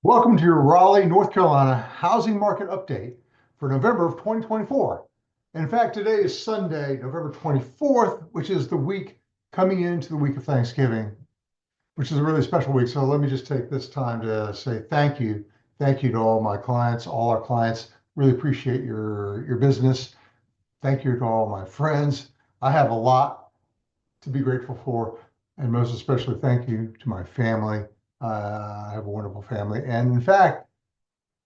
Welcome to your Raleigh, North Carolina housing market update for November of 2024. In fact, today is Sunday, November 24th, which is the week coming into the week of Thanksgiving, which is a really special week. So let me just take this time to say thank you. Thank you to all my clients, all our clients. Really appreciate your business. Thank you to all my friends. I have a lot to be grateful for, and most especially thank you to my family. I have a wonderful family. And in fact,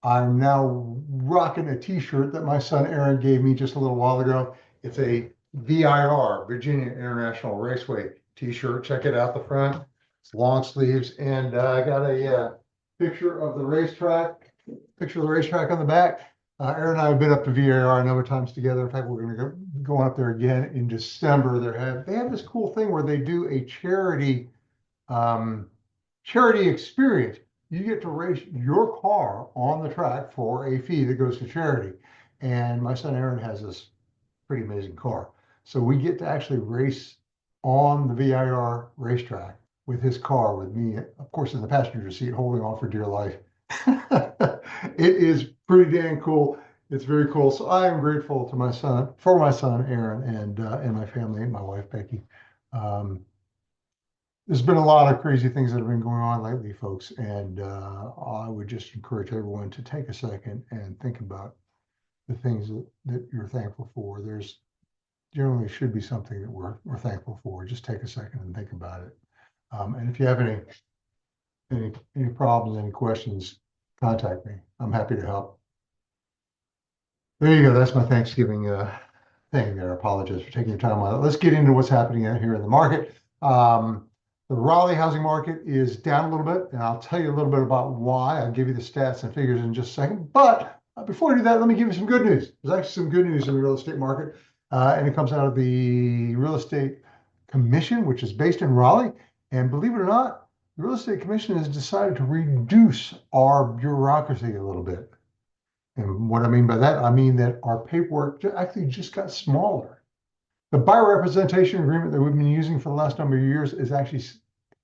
I'm now rocking a t-shirt that my son Aaron gave me just a little while ago. It's a VIR, Virginia International Raceway t-shirt. Check it out the front. It's long sleeves. And I got a picture of the racetrack, on the back. Aaron and I have been up to VIR a number of times together. In fact, we're going to go up there again in December. They have this cool thing where they do a charity experience. You get to race your car on the track for a fee that goes to charity. And my son Aaron has this pretty amazing car. So we get to actually race on the VIR racetrack with his car, with me, of course, in the passenger seat, holding on for dear life. It is pretty dang cool. It's very cool. So I am grateful to my son, for my son Aaron, and my family, and my wife Becky. There's been a lot of crazy things that have been going on lately, folks, and I would just encourage everyone to take a second and think about the things that you're thankful for. There's generally should be something that we're thankful for. Just take a second and think about it. And if you have any problems, any questions, contact me. I'm happy to help. There you go. That's my Thanksgiving thing there. I apologize for taking your time on it. Let's get into what's happening out here in the market. The Raleigh housing market is down a little bit, and I'll tell you a little bit about why. I'll give you the stats and figures in just a second. But before I do that, let me give you some good news. There's actually some good news in the real estate market, and it comes out of the Real Estate Commission, which is based in Raleigh. And believe it or not, the Real Estate Commission has decided to reduce our bureaucracy a little bit. And what I mean by that, I mean that our paperwork actually just got smaller. The buyer representation agreement that we've been using for the last number of years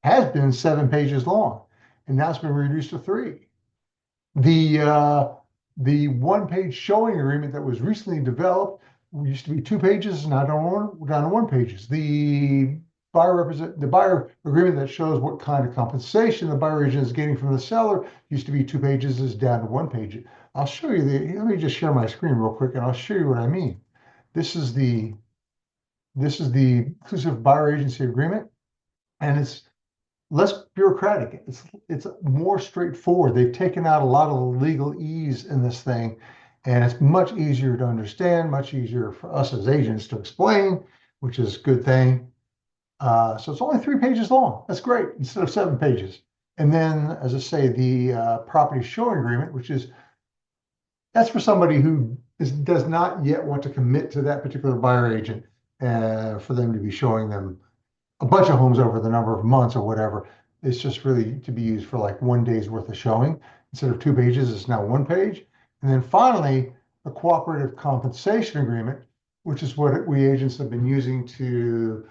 has been 7 pages long, and now it's been reduced to 3. The one-page showing agreement that was recently developed used to be 2 pages, now down to 1 page. The buyer agreement that shows what kind of compensation the buyer agent is getting from the seller used to be 2 pages, is down to 1 page. I'll show you let me just share my screen real quick, and I'll show you what I mean. This is the exclusive buyer agency agreement, and it's less bureaucratic. It's more straightforward. They've taken out a lot of the legal ease in this thing, and it's much easier to understand, much easier for us as agents to explain, which is a good thing. So it's only 3 pages long. That's great, instead of 7 pages. And then, as I say, the property showing agreement, that's for somebody who does not yet want to commit to that particular buyer agent, for them to be showing them a bunch of homes over the number of months or whatever. It's just really to be used for like 1 day's worth of showing. Instead of 2 pages, it's now 1 page. And then finally, a cooperative compensation agreement, which is what we agents have been using to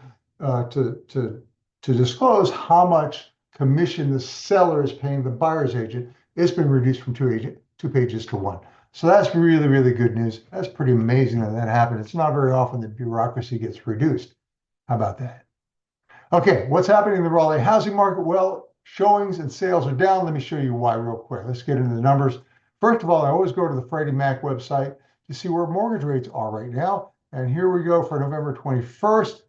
disclose how much commission the seller is paying the buyer's agent. It's been reduced from 2 pages to 1. So that's really, really good news. That's pretty amazing that happened. It's not very often that bureaucracy gets reduced. How about that? Okay, what's happening in the Raleigh housing market? Well, showings and sales are down. Let me show you why real quick. Let's get into the numbers. First of all, I always go to the Freddie Mac website to see where mortgage rates are right now. And here we go for November 21st.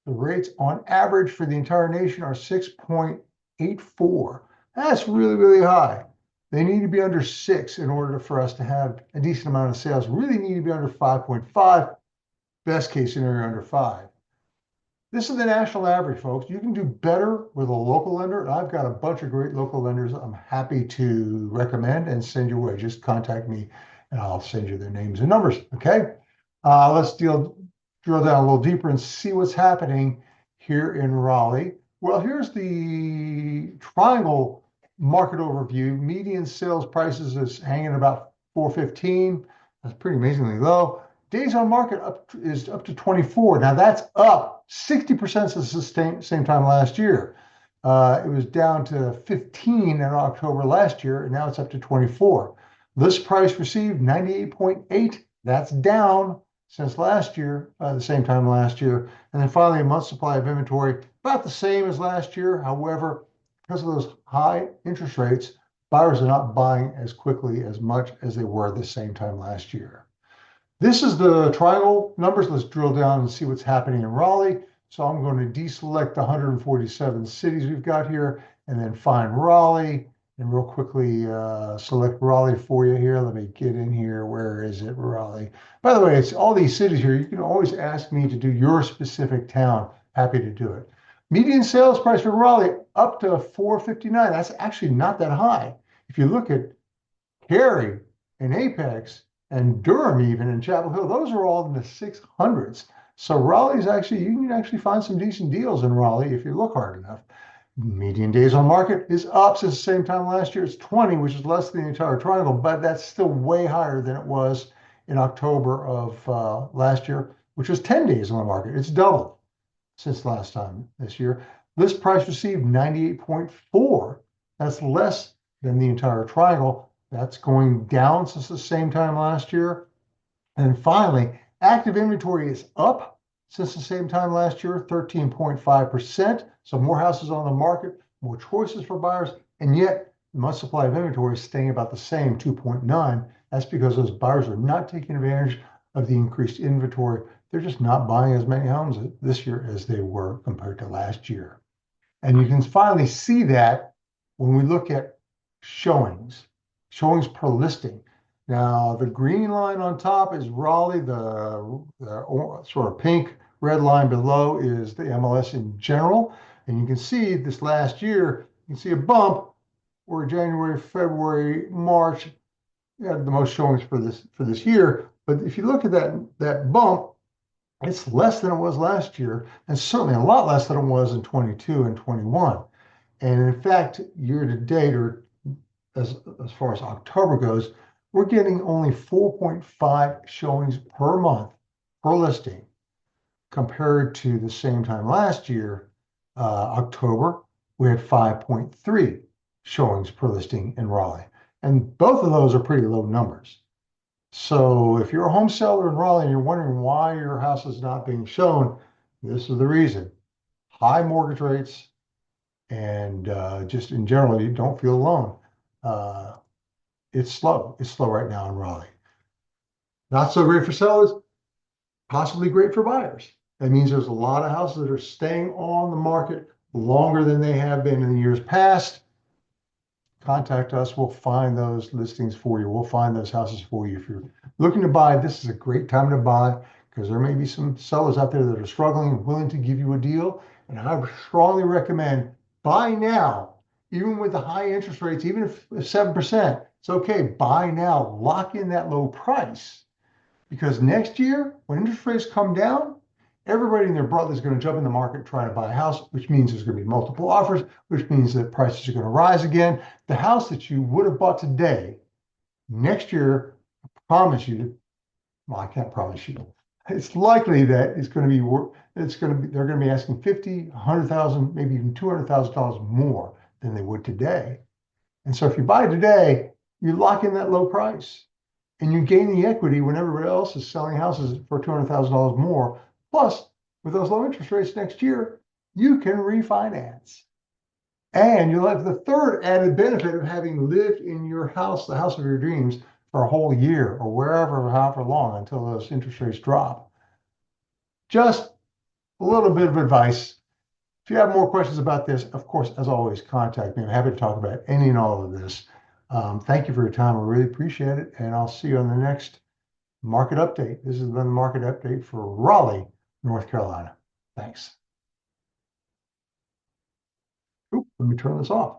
The rates on average for the entire nation are 6.84. That's really, really high. They need to be under 6 in order for us to have a decent amount of sales. Really need to be under 5.5. Best case scenario, under 5. This is the national average, folks. You can do better with a local lender. And I've got a bunch of great local lenders I'm happy to recommend and send your way. Just contact me and I'll send you their names and numbers. Okay. Let's drill down a little deeper and see what's happening here in Raleigh. Well, here's the triangle market overview. Median sales prices is hanging about 415. That's pretty amazingly low. Days on market is up to 24. Now that's up 60% since the same time last year. It was down to 15 in October last year, and now it's up to 24. List price received 98.8. That's down since last year, the same time last year. And then finally, a month supply of inventory, about the same as last year. However, because of those high interest rates, buyers are not buying as quickly as much as they were the same time last year. This is the triangle numbers. Let's drill down and see what's happening in Raleigh. So I'm going to deselect the 147 cities we've got here and then find Raleigh and real quickly select Raleigh for you here. Let me get in here. Where is it, Raleigh? By the way, it's all these cities here. You can always ask me to do your specific town. Happy to do it. Median sales price for Raleigh up to 459. That's actually not that high. If you look at Cary and Apex and Durham even and Chapel Hill, those are all in the 600s. So Raleigh's actually, you can actually find some decent deals in Raleigh if you look hard enough. Median days on market is up since the same time last year. It's 20, which is less than the entire triangle, but that's still way higher than it was in October of last year, which was 10 days on the market. It's doubled since last time this year. List price received 98.4. That's less than the entire triangle. That's going down since the same time last year. And finally, active inventory is up since the same time last year, 13.5%. So more houses on the market, more choices for buyers, and yet the month supply of inventory is staying about the same, 2.9. That's because those buyers are not taking advantage of the increased inventory. They're just not buying as many homes this year as they were compared to last year. And you can finally see that when we look at showings per listing. Now, the green line on top is Raleigh. The sort of pink red line below is the MLS in general. And you can see this last year, you can see a bump where January, February, March had the most showings for this year. But if you look at that bump, it's less than it was last year, and certainly a lot less than it was in 22 and 21. And in fact, year to date, or as far as October goes, we're getting only 4.5 showings per month per listing compared to the same time last year, October, we had 5.3 showings per listing in Raleigh. And both of those are pretty low numbers. So if you're a home seller in Raleigh and you're wondering why your house is not being shown, this is the reason. High mortgage rates and just in general, you don't feel alone. It's slow. It's slow right now in Raleigh. Not so great for sellers, possibly great for buyers. That means there's a lot of houses that are staying on the market longer than they have been in the years past. Contact us. We'll find those listings for you. We'll find those houses for you. If you're looking to buy, this is a great time to buy because there may be some sellers out there that are struggling and willing to give you a deal. And I strongly recommend buy now, even with the high interest rates, even if 7%, it's okay. Buy now, lock in that low price because next year when interest rates come down, everybody and their brother is going to jump in the market trying to buy a house, which means there's going to be multiple offers, which means that prices are going to rise again. The house that you would have bought today, next year, I promise you, well, I can't promise you. It's likely that it's going to be, they're going to be asking $50,000, $100,000, maybe even $200,000 more than they would today. And so if you buy today, you lock in that low price and you gain the equity when everybody else is selling houses for $200,000 more. Plus, with those low interest rates next year, you can refinance. And you'll have the third added benefit of having lived in your house, the house of your dreams, for a whole year or wherever, however long, until those interest rates drop. Just a little bit of advice. If you have more questions about this, of course, as always, contact me. I'm happy to talk about any and all of this. Thank you for your time. I really appreciate it. And I'll see you on the next market update. This has been the market update for Raleigh, North Carolina. Thanks. Oop, let me turn this off.